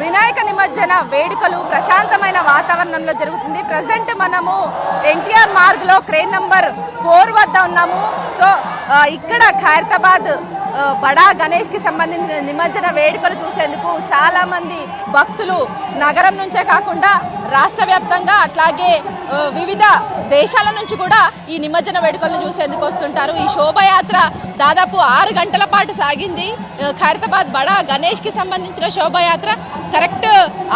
వినాయక నిమజ్జన వేడుకలు ప్రశాంతమైన వాతావరణంలో జరుగుతుంది. ప్రజెంట్ మనము ఎన్టీఆర్ మార్గ్ లో క్రేన్ నంబర్ 4 వద్ద ఉన్నాము. సో ఇక్కడ ఖైరతాబాద్ బడా గణేష్ కి సంబంధించిన నిమజ్జన వేడుకలు చూసేందుకు చాలా మంది భక్తులు నగరం నుంచే కాకుండా రాష్ట్ర వ్యాప్తంగా అట్లాగే వివిధ దేశాల నుంచి కూడా ఈ నిమజ్జన వేడుకలను చూసేందుకు వస్తుంటారు. ఈ శోభయాత్ర దాదాపు 6 గంటల పాటు సాగింది. ఖైరతాబాద్ బడా గణేష్ కి సంబంధించిన శోభయాత్ర కరెక్ట్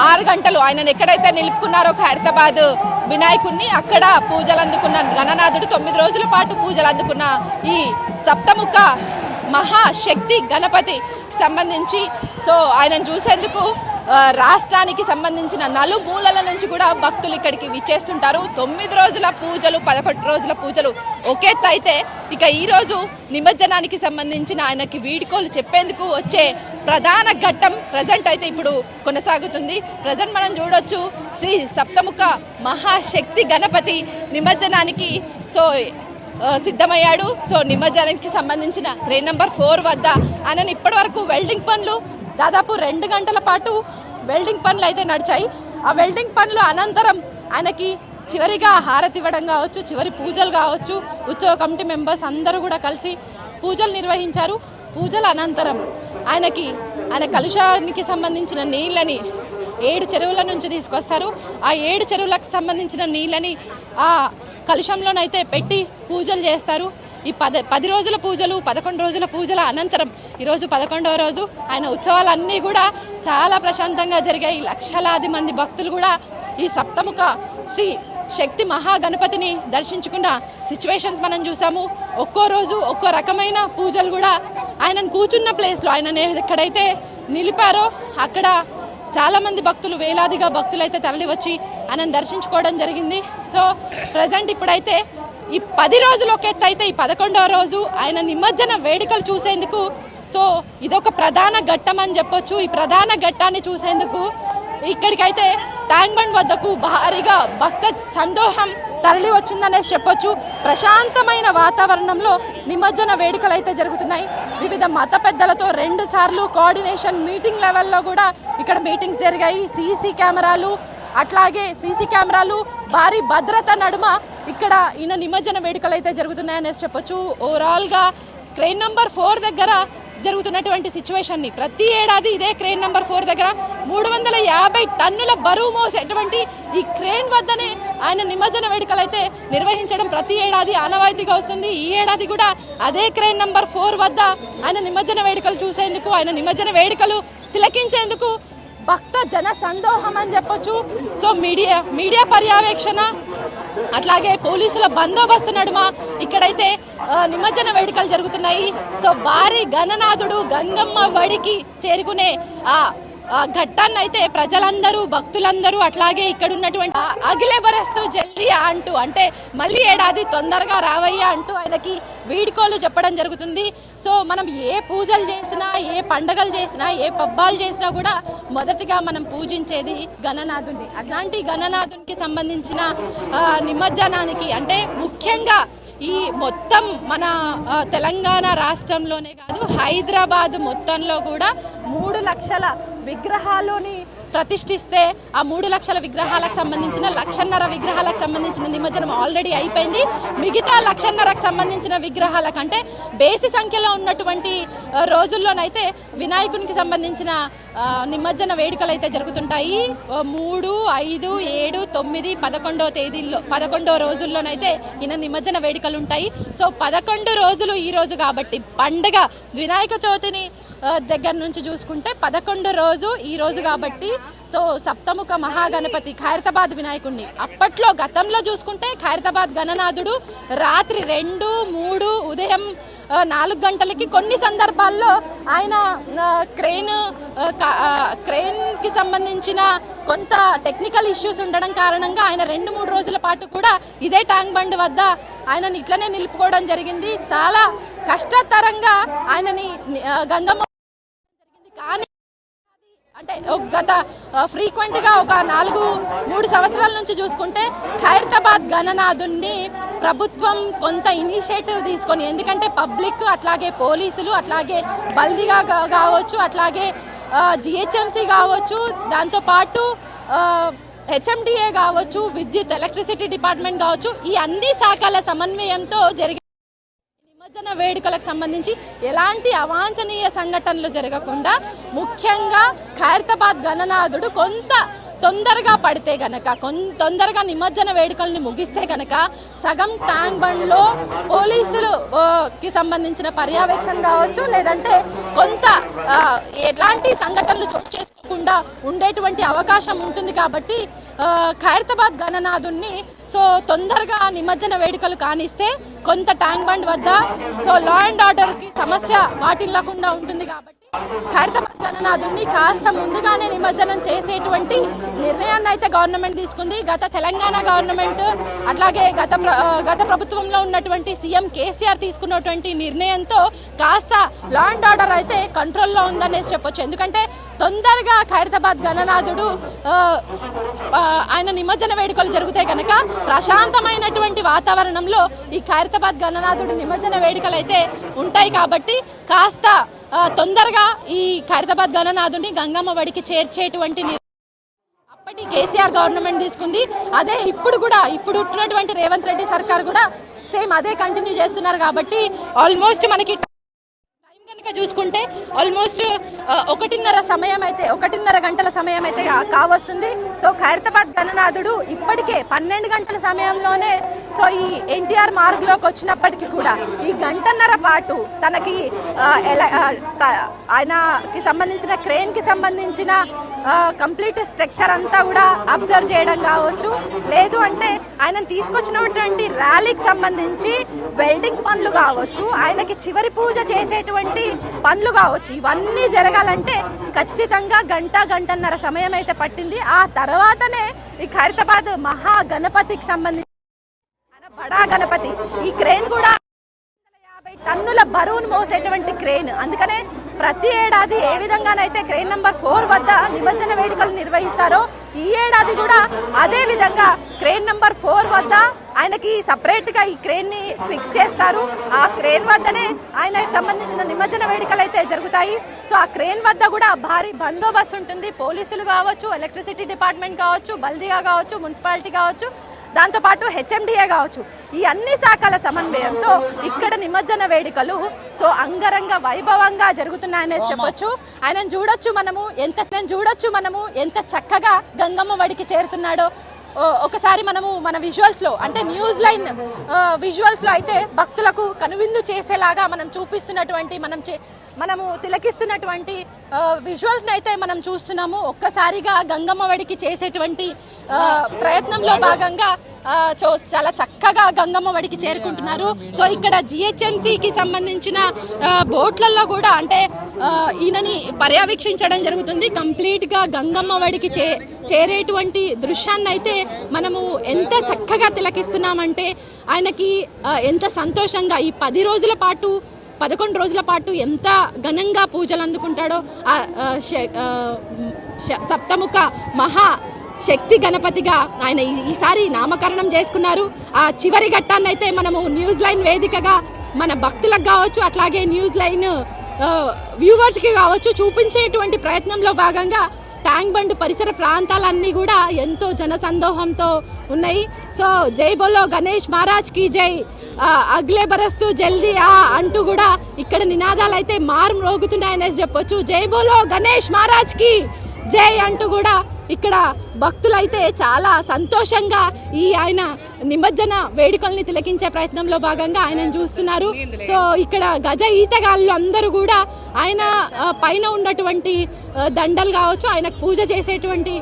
6 గంటలు ఆయనను ఎక్కడైతే నిలుపుకున్నారో ఖైరతాబాద్ వినాయకుడిని అక్కడ పూజలు అందుకున్న గణనాథుడు 9 రోజుల పాటు పూజలు అందుకున్న ఈ సప్తముఖ మహాశక్తి గణపతి సంబంధించి సో ఆయనను చూసేందుకు రాష్ట్రానికి సంబంధించిన నలుమూలల నుంచి కూడా భక్తులు ఇక్కడికి విచ్చేస్తుంటారు. 9 రోజుల పూజలు 11 రోజుల పూజలు ఒకెత్తు అయితే ఇక ఈరోజు నిమజ్జనానికి సంబంధించిన ఆయనకి వీడ్కోలు చెప్పేందుకు వచ్చే ప్రధాన ఘట్టం ప్రజెంట్ అయితే ఇప్పుడు కొనసాగుతుంది. ప్రజెంట్ మనం చూడొచ్చు శ్రీ సప్తముఖ మహాశక్తి గణపతి నిమజ్జనానికి సో సిద్ధమయ్యాడు. సో నిమజ్జనానికి సంబంధించిన క్రేన్ నంబర్ 4 వద్ద ఆయనను ఇప్పటి వరకు వెల్డింగ్ పనులు దాదాపు 2 గంటల పాటు వెల్డింగ్ పనులు అయితే నడిచాయి. ఆ వెల్డింగ్ పనులు అనంతరం ఆయనకి చివరిగా హారతి ఇవ్వడం కావచ్చు, చివరి పూజలు కావచ్చు, ఉత్సవ కమిటీ మెంబర్స్ అందరూ కూడా కలిసి పూజలు నిర్వహించారు. పూజల అనంతరం ఆయన కలుషానికి సంబంధించిన నీళ్ళని 7 చెరువుల నుంచి తీసుకొస్తారు. ఆ 7 చెరువులకు సంబంధించిన నీళ్ళని ఆ కలుషంలోనైతే పెట్టి పూజలు చేస్తారు. ఈ 10 రోజుల పూజలు 11 రోజుల పూజల అనంతరం ఈరోజు 11వ రోజు ఆయన ఉత్సవాలన్నీ కూడా చాలా ప్రశాంతంగా జరిగాయి. లక్షలాది మంది భక్తులు కూడా ఈ సప్తముఖ శ్రీ శక్తి మహాగణపతిని దర్శించుకున్న సిచ్యువేషన్స్ మనం చూసాము. ఒక్కో రోజు ఒక్కో రకమైన పూజలు కూడా ఆయనను కూర్చున్న ప్లేస్లో ఆయనను ఎక్కడైతే నిలిపారో అక్కడ చాలా మంది భక్తులు వేలాదిగా భక్తులు అయితే తరలి వచ్చి ఆయనను దర్శించుకోవడం జరిగింది. సో ప్రజెంట్ ఇప్పుడైతే ఈ 10 రోజులు ఒక ఎత్తు అయితే ఈ 11వ రోజు ఆయన నిమజ్జన వేడుకలు చూసేందుకు సో ఇదొక ప్రధాన ఘట్టం అని చెప్పొచ్చు. ఈ ప్రధాన ఘట్టాన్ని చూసేందుకు ఇక్కడికైతే ట్యాంక్ బండ్ వద్దకు భారీగా భక్త సందోహం తరలి వచ్చిందనేసి చెప్పొచ్చు. ప్రశాంతమైన వాతావరణంలో నిమజ్జన వేడుకలు అయితే జరుగుతున్నాయి. వివిధ మత పెద్దలతో 2 సార్లు కోఆర్డినేషన్ మీటింగ్ లెవెల్లో కూడా ఇక్కడ మీటింగ్స్ జరిగాయి. సీసీ కెమెరాలు భారీ భద్రత నడుమ ఇక్కడ ఈయన నిమజ్జన వేడుకలు అయితే జరుగుతున్నాయనేసి చెప్పొచ్చు. ఓవరాల్గా క్రేన్ నంబర్ 4 దగ్గర జరుగుతున్నటువంటి సిచ్యువేషన్ని ప్రతి ఏడాది ఇదే క్రేన్ నంబర్ 4 దగ్గర 350 టన్నుల బరువు మోసేటువంటి ఈ క్రేన్ వద్దనే ఆయన నిమజ్జన వేడుకలు అయితే నిర్వహించడం ప్రతి ఏడాది ఆనవాయితీగా వస్తుంది. ఈ ఏడాది కూడా అదే క్రేన్ నంబర్ 4 వద్ద ఆయన నిమజ్జన వేడుకలు చూసేందుకు ఆయన నిమజ్జన వేడుకలు తిలకించేందుకు భక్త జన సందోహం అని చెప్పొచ్చు. సో మీడియా పర్యవేక్షణ అట్లాగే పోలీసుల బందోబస్తు నడుమ ఇక్కడైతే నిమజ్జన వేడుకలు జరుగుతున్నాయి. సో భారీ గణనాథుడు గంగమ్మ వడికి చేరుకునే ఆ ఘట్టాన్ని అయితే ప్రజలందరూ భక్తులందరూ అట్లాగే ఇక్కడ ఉన్నటువంటి అగిలే బరస్తు జల్లియా అంటూ అంటే మళ్ళీ ఏడాది తొందరగా రావయ్యా అంటూ ఆయనకి వీడ్కోలు చెప్పడం జరుగుతుంది. సో మనం ఏ పూజలు చేసినా ఏ పండగలు చేసినా ఏ పబ్బాలు చేసినా కూడా మొదటిగా మనం పూజించేది గణనాథుడిని. అట్లాంటి గణనాథునికి సంబంధించిన నిమజ్జనానికి అంటే ముఖ్యంగా ఈ మొత్తం మన తెలంగాణ రాష్ట్రంలోనే కాదు హైదరాబాద్ మొత్తంలో కూడా 3 లక్షల విగ్రహాలని ప్రతిష్ఠిస్తే ఆ 3 లక్షల విగ్రహాలకు సంబంధించిన 1.5 విగ్రహాలకు సంబంధించిన నిమజ్జనం ఆల్రెడీ అయిపోయింది. మిగతా 1.5కు సంబంధించిన విగ్రహాల కంటే బేసి సంఖ్యలో ఉన్నటువంటి రోజుల్లోనైతే వినాయకునికి సంబంధించిన నిమజ్జన వేడుకలు అయితే జరుగుతుంటాయి. 3, 5, 7, 9, 11వ తేదీల్లో 11వ రోజుల్లోనైతే ఈయన నిమజ్జన వేడుకలు ఉంటాయి. సో 11 రోజులు ఈ రోజు కాబట్టి పండుగ వినాయక చవితిని దగ్గర నుంచి చూసుకుంటే 11 రోజు ఈ రోజు కాబట్టి సో సప్తముఖ మహాగణపతి ఖైరతాబాద్ వినాయకుడిని అప్పట్లో గతంలో చూసుకుంటే ఖైరతాబాద్ గణనాథుడు రాత్రి 2, 3 ఉదయం 4 గంటలకి కొన్ని సందర్భాల్లో ఆయన క్రేన్కి సంబంధించిన కొంత టెక్నికల్ ఇష్యూస్ ఉండడం కారణంగా ఆయన 2-3 రోజుల పాటు కూడా ఇదే ట్యాంక్ బండ్ వద్ద ఆయనని ఇట్లనే నిలుపుకోవడం జరిగింది. చాలా కష్టతరంగా ఆయనని గంగమ్మ జరిగింది. కానీ అంటే గత ఫ్రీక్వెంట్ గా ఒక 3 సంవత్సరాల నుంచి చూసుకుంటే ఖైరతాబాద్ గణనాథుని ప్రభుత్వం కొంత ఇనిషియేటివ్ తీసుకొని, ఎందుకంటే పబ్లిక్ అట్లాగే పోలీసులు అట్లాగే బల్దిగా కావచ్చు అట్లాగే జిహెచ్ఎంసీ కావచ్చు, దాంతోపాటు హెచ్ఎండిఏ కావచ్చు, విద్యుత్ ఎలక్ట్రిసిటీ డిపార్ట్మెంట్ కావచ్చు, ఈ అన్ని శాఖల సమన్వయంతో జరిగే నిమజ్జన వేడుకలకు సంబంధించి ఎలాంటి అవాంఛనీయ సంఘటనలు జరగకుండా ముఖ్యంగా ఖైరతాబాద్ గణనాథుడు కొంత తొందరగా పడితే గనక, తొందరగా నిమజ్జన వేడుకల్ని ముగిస్తే గనక సగం ట్యాంక్ బండ్లో పోలీసులుకి సంబంధించిన పర్యవేక్షణ కావచ్చు, లేదంటే కొంత ఎలాంటి సంఘటనలు చోటు చేసుకోకుండా ఉండేటువంటి అవకాశం ఉంటుంది. కాబట్టి ఖైరతాబాద్ గణనాథుడిని తొందరగా నిమజ్జన వేడుకలు కానిస్తే కొంత ట్యాంక్ బండ్ వద్ద లా అండ్ ఆర్డర్కి సమస్య వాటిల్లకుండా ఉంటుంది. కాబట్టి ఖైరతాబాద్ గణనాథుడిని కాస్త ముందుగానే నిమజ్జనం చేసేటువంటి నిర్ణయాన్ని అయితే గవర్నమెంట్ తీసుకుంది. గత తెలంగాణ గవర్నమెంట్ అట్లాగే గత ప్రభుత్వంలో ఉన్నటువంటి సీఎం కేసీఆర్ తీసుకున్నటువంటి నిర్ణయంతో కాస్త లా అండ్ ఆర్డర్ అయితే కంట్రోల్లో ఉందనేసి చెప్పొచ్చు. ఎందుకంటే తొందరగా ఖైరతాబాద్ గణనాథుడు ఆయన నిమజ్జన వేడుకలు జరుగుతాయి కనుక ప్రశాంతమైనటువంటి వాతావరణంలో ఈ ఖైరతాబాద్ గణనాథుడు నిమజ్జన వేడుకలు అయితే ఉంటాయి. కాబట్టి కాస్త తొందరగా ఈ ఖైరతాబాద్ గణనాథుడిని గంగమ్మ వడికి చేర్చేటువంటి అప్పటి కేసీఆర్ గవర్నమెంట్ తీసుకుంది. అదే ఇప్పుడు ఉన్నటువంటి రేవంత్ రెడ్డి సర్కార్ కూడా సేమ్ అదే కంటిన్యూ చేస్తున్నారు. కాబట్టి ఆల్మోస్ట్ మనకి కనుక చూసుకుంటే ఆల్మోస్ట్ 1.5 గంటల సమయం అయితే కావస్తుంది. ఖైరతాబాద్ గణనాథుడు ఇప్పటికే 12 గంటల సమయంలోనే ఈ ఎన్టీఆర్ మార్గ్లోకి వచ్చినప్పటికీ కూడా ఈ గంటన్నర పాటు తనకి ఆయనకి సంబంధించిన క్రేన్కి సంబంధించిన కంప్లీట్ స్ట్రక్చర్ అంతా కూడా అబ్జర్వ్ చేయడం కావచ్చు, లేదు అంటే ఆయనను తీసుకొచ్చినటువంటి ర్యాలీకి సంబంధించి వెల్డింగ్ పనులు కావచ్చు, ఆయనకి చివరి పూజ చేసేటువంటి పనులు కావచ్చు, ఇవన్నీ జరగాలంటే ఖచ్చితంగా గంటన్నర సమయం అయితే పట్టింది. ఆ తర్వాతనే ఈ ఖైరతాబాద్ మహా గణపతికి సంబంధించి బడా గణపతి ఈ క్రేన్ కూడా 50 టన్నుల బరువును మోసేటువంటి క్రేన్. అందుకనే ప్రతి ఏడాది ఏ విధంగానైతే క్రేన్ నంబర్ 4 వద్ద నిమజ్జన వేడుకలు నిర్వహిస్తారో ఈ ఏడాది కూడా అదే విధంగా క్రేన్ నంబర్ 4 వద్ద ఆయనకి సపరేట్గా ఈ క్రేన్ని ఫిక్స్ చేస్తారు. ఆ క్రేన్ వద్దనే ఆయనకు సంబంధించిన నిమజ్జన వేడుకలు అయితే జరుగుతాయి. ఆ క్రేన్ వద్ద కూడా భారీ బందోబస్తు ఉంటుంది. పోలీసులు కావచ్చు, ఎలక్ట్రిసిటీ డిపార్ట్మెంట్ కావచ్చు, బల్దియా కావచ్చు, మున్సిపాలిటీ కావచ్చు, దాంతోపాటు హెచ్ఎండిఏ కావచ్చు, ఈ అన్ని శాఖల సమన్వయంతో ఇక్కడ నిమజ్జన వేడుకలు అంగరంగ వైభవంగా జరుగుతున్నాయనే చెప్పొచ్చు. ఆయనను చూడొచ్చు మనము ఎంత చక్కగా గంగమ్మ వడికి చేరుతున్నాడో. ఒకసారి మన విజువల్స్లో అంటే న్యూస్ లైన్ విజువల్స్లో అయితే భక్తులకు కనువిందు చేసేలాగా మనం చూపిస్తున్నటువంటి మనము తిలకిస్తున్నటువంటి విజువల్స్ని అయితే మనం చూస్తున్నాము. ఒక్కసారిగా గంగమ్మ వడికి చేసేటువంటి ప్రయత్నంలో భాగంగా చాలా చక్కగా గంగమ్మ వడికి చేరుకుంటున్నారు. ఇక్కడ జిహెచ్ఎంసీకి సంబంధించిన బోట్లలో కూడా అంటే ఈయనని పర్యవేక్షించడం జరుగుతుంది. కంప్లీట్గా గంగమ్మ వడికి చేరేటువంటి దృశ్యాన్ని అయితే మనము ఎంత చక్కగా తిలకిస్తున్నామంటే ఆయనకి ఎంత సంతోషంగా ఈ 11 రోజుల పాటు ఎంత ఘనంగా పూజలు అందుకుంటాడో. సప్తముఖ మహా శక్తి గణపతిగా ఆయన ఈసారి నామకరణం చేసుకున్నారు. ఆ చివరి ఘట్టాన్ని అయితే మనము న్యూస్ లైన్ వేదికగా మన భక్తులకు కావచ్చు, అట్లాగే న్యూస్ లైన్ వ్యూవర్స్కి కావచ్చు చూపించేటువంటి ప్రయత్నంలో భాగంగా ట్యాంక్ బండ్ పరిసర ప్రాంతాలన్నీ కూడా ఎంతో జనసందోహంతో ఉన్నాయి. జై బోలో గణేష్ మహారాజ్ కి జై, అగ్లే బరస్తు జల్దీ అంటూ కూడా ఇక్కడ నినాదాలు అయితే మారుమ్రోగుతున్నాయనేసి చెప్పొచ్చు. జై బోలో గణేష్ మహారాజ్ కి జై అంటూ కూడా ఇక్కడ భక్తులైతే చాలా సంతోషంగా ఆయన నిమజ్జన వేడుకల్ని తిలకించే ప్రయత్నంలో భాగంగా ఆయనను చూస్తున్నారు. ఇక్కడ గజ ఈతగాళ్ళు అందరూ కూడా ఆయన పైన ఉన్నటువంటి దండలు కావచ్చు, ఆయనకు పూజ చేసేటువంటి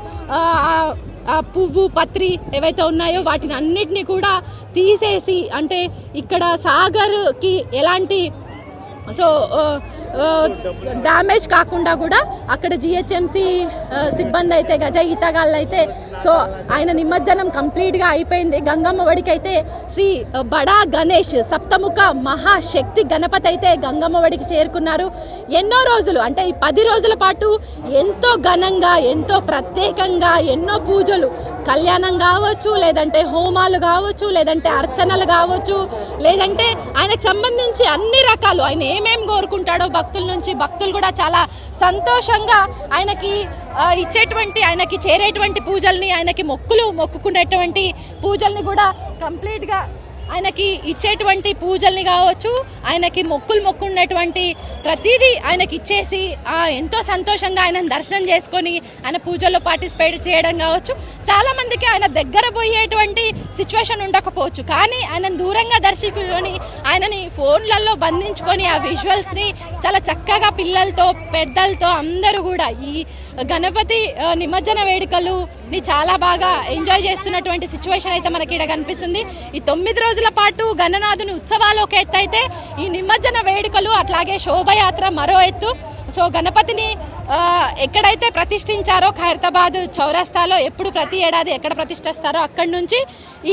పువ్వు పత్రి ఏవైతే ఉన్నాయో వాటిని అన్నిటినీ కూడా తీసేసి అంటే ఇక్కడ సాగర్కి ఎలాంటి డ్యామేజ్ కాకుండా కూడా అక్కడ జిహెచ్ఎంసీ సిబ్బంది అయితే గజ ఈతగాళ్ళు అయితే ఆయన నిమజ్జనం కంప్లీట్గా అయిపోయింది. గంగమ్మ వడికి అయితే శ్రీ బడా గణేష్ సప్తముఖ మహాశక్తి గణపతి అయితే గంగమ్మ వడికి చేరుకున్నారు. ఎన్నో రోజులు అంటే ఈ 10 రోజుల పాటు ఎంతో ఘనంగా ఎంతో ప్రత్యేకంగా ఎన్నో పూజలు కళ్యాణం కావచ్చు, లేదంటే హోమాలు కావచ్చు, లేదంటే అర్చనలు కావచ్చు, లేదంటే ఆయనకు సంబంధించి అన్ని రకాలు ఆయన ఏమేం కోరుకుంటాడో భక్తుల నుంచి భక్తులు కూడా చాలా సంతోషంగా ఆయనకి ఇచ్చేటువంటి ఆయనకి చేరేటువంటి పూజల్ని, ఆయనకి మొక్కుకునేటువంటి పూజల్ని కూడా కంప్లీట్గా ఆయనకి ఇచ్చేటువంటి పూజల్ని కావచ్చు, ఆయనకి మొక్కున్నటువంటి ప్రతిదీ ఆయనకి ఇచ్చేసి ఎంతో సంతోషంగా ఆయన దర్శనం చేసుకొని ఆయన పూజల్లో పార్టిసిపేట్ చేయడం కావచ్చు. చాలామందికి ఆయన దగ్గర పోయేటువంటి సిచ్యువేషన్ ఉండకపోవచ్చు, కానీ ఆయన దూరంగా దర్శించుకొని ఆయనని ఫోన్లలో బంధించుకొని ఆ విజువల్స్ని చాలా చక్కగా పిల్లలతో పెద్దలతో అందరూ కూడా ఈ గణపతి నిమజ్జన వేడుకలుని చాలా బాగా ఎంజాయ్ చేస్తున్నటువంటి సిచ్యువేషన్ అయితే మనకి ఇక్కడ కనిపిస్తుంది. ఈ 9 రోజుల పాటు గణనాథుని ఉత్సవాలు ఒక ఎత్తు అయితే ఈ నిమజ్జన వేడుకలు అట్లాగే శోభయాత్ర మరో ఎత్తు. సో గణపతిని ఎక్కడైతే ప్రతిష్ఠించారో ఖైరతాబాద్ చౌరస్తాలో ఎప్పుడు ప్రతి ఏడాది ఎక్కడ ప్రతిష్ఠిస్తారో అక్కడి నుంచి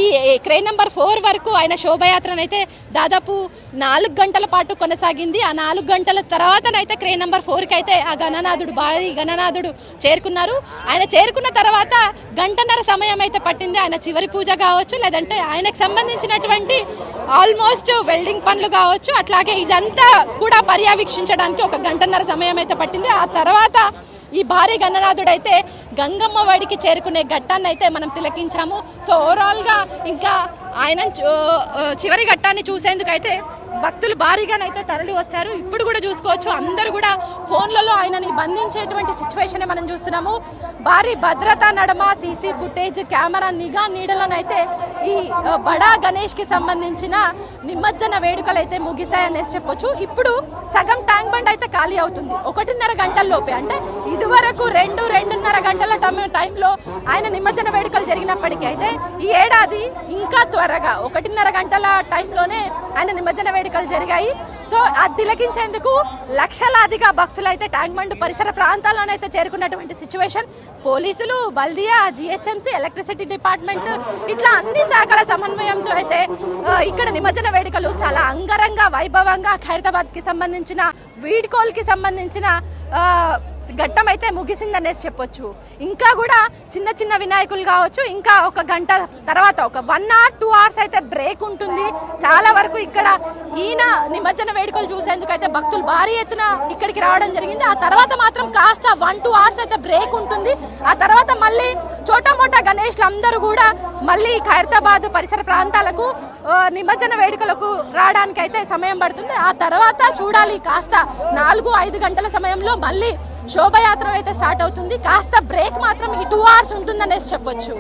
ఈ క్రేన్ నెంబర్ 4 వరకు ఆయన శోభయాత్రనైతే దాదాపు 4 గంటల పాటు కొనసాగింది. ఆ 4 గంటల తర్వాతనైతే క్రేన్ నెంబర్ 4కి అయితే ఆ భారీ గణనాథుడు చేరుకున్నారు. ఆయన చేరుకున్న తర్వాత గంటన్నర సమయం అయితే పట్టింది. ఆయన చివరి పూజ కావచ్చు, లేదంటే ఆయనకు సంబంధించినటువంటి ఆల్మోస్ట్ వెల్డింగ్ పనులు కావచ్చు, అట్లాగే ఇదంతా కూడా పర్యవేక్షించడానికి ఒక గంటన్నర సమయం అయితే పట్టింది. ఆ తర్వాత ఈ భారీ గణనాథుడైతే గంగమ్మ వాడికి చేరుకునే ఘట్టాన్ని అయితే మనం తిలకించాము. సో ఓవరాల్గా ఇంకా ఆయన చివరి ఘట్టాన్ని చూసేందుకైతే భక్తులు భారీగానైతే తరలి వచ్చారు. ఇప్పుడు కూడా చూసుకోవచ్చు, అందరూ కూడా ఫోన్లలో ఆయనని బంధించేటువంటి సిచ్యువేషన్ మనం చూస్తున్నాము. భారీ భద్రతా నడమ సీసీ ఫుటేజ్ కెమెరా నిఘా నీడలనైతే ఈ బడా గణేష్కి సంబంధించిన నిమజ్జన వేడుకలు అయితే ముగిశాయనేసి చెప్పొచ్చు. ఇప్పుడు సగం ట్యాంక్ బండ్ అయితే ఖాళీ అవుతుంది 1.5 గంటల లోపే. అంటే ఇదివరకు 2-2.5 గంటల టైంలో ఆయన నిమజ్జన వేడుకలు జరిగినప్పటికీ అయితే ఈ ఏడాది ఇంకా త్వరగా 1.5 గంటల టైంలోనే ఆయన నిమజ్జన వేడుకలు జరిగాయి. సో అది తిలకించేందుకు లక్షలాదిగా భక్తులు అయితే ట్యాంక్ బండ్ పరిసర ప్రాంతాల్లోనైతే చేరుకున్నటువంటి సిచ్యువేషన్. పోలీసులు, బల్దియా, జిహెచ్ఎంసీ, ఎలక్ట్రిసిటీ డిపార్ట్మెంట్ ఇట్లా అన్ని శాఖల సమన్వయంతో అయితే ఇక్కడ నిమజ్జన వేడుకలు చాలా అంగరంగ వైభవంగా ఖైరతాబాద్కి సంబంధించిన వీడ్కోల్కి సంబంధించిన ఘట్టం అయితే ముగిసిందనేసి చెప్పొచ్చు. ఇంకా కూడా చిన్న చిన్న వినాయకులు కావచ్చు, ఇంకా ఒక గంట తర్వాత ఒక 1 or 2 hours అయితే బ్రేక్ ఉంటుంది. చాలా వరకు ఇక్కడ ఈయన నిమజ్జన వేడుకలు చూసేందుకు అయితే భక్తులు భారీ ఎత్తున ఇక్కడికి రావడం జరిగింది. ఆ తర్వాత మాత్రం కాస్త 1-2 hours అయితే బ్రేక్ ఉంటుంది. ఆ తర్వాత మళ్ళీ చోటా మోటా గణేష్లు అందరూ కూడా మళ్ళీ ఖైరతాబాద్ పరిసర ప్రాంతాలకు నిమజ్జన వేడుకలకు రావడానికి అయితే సమయం పడుతుంది. ఆ తర్వాత చూడాలి, కాస్త 4-5 గంటల సమయంలో మళ్ళీ శోభయాత్ర అయితే స్టార్ట్ అవుతుంది. కాస్త బ్రేక్ మాత్రం ఈ 2 hours ఉంటుందనేసి చెప్పొచ్చు.